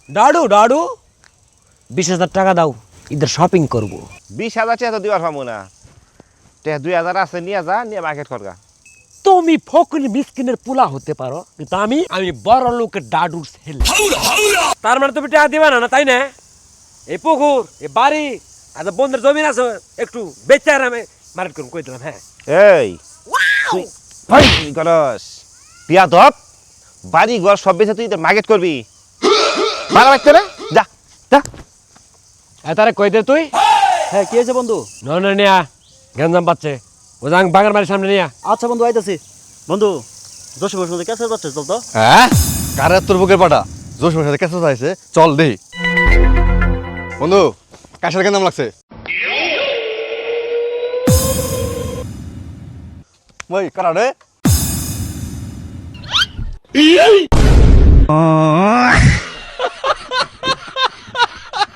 ডাডু ডাডু 20,000 টাকা দাও, ঈদের শপিং করবো। 20,000 টাকা তো দিবার পাবো না। 2,000 আছে, নিয়ে যা, নিয়ে মার্কেট করগা। তুমি ফকুনি মিসকিনের পোলা হতে পারো, কিন্তু আমি বড় লোকের ডাডুর ছেলে। তার মানে তুমি টাকা দিবা না, তাই না? এই পুকুর, এই বাড়ি, আর বন্ধের জমিন আছে, একটু বেচে আর আমি মার্কেট করুন, কই দিলাম। হ্যাঁ এই তুই ভাই গলস পিয়া দপ বাড়ি ঘর সব বেচে তুই মার্কেট করবি? ভালো লাগছে না? যা যা। তারে কই দে তুই। হ্যাঁ কি হয়েছে বন্ধু? না নিয়া গেঞ্জাম পাচ্ছে, ও যাং বাগার বাড়ির সামনে নিয়া। আচ্ছা বন্ধু আইতাছি। বন্ধু জোশ বসে মধ্যে ক্যাসেট পাচ্ছে, চল তো। হ্যাঁ কারে তোর বুকের পাটা জোশ সাথে কেসে চাইছে, চল দেই। বন্ধু কাশের কেন নাম লাগছে? ওই কারা রে?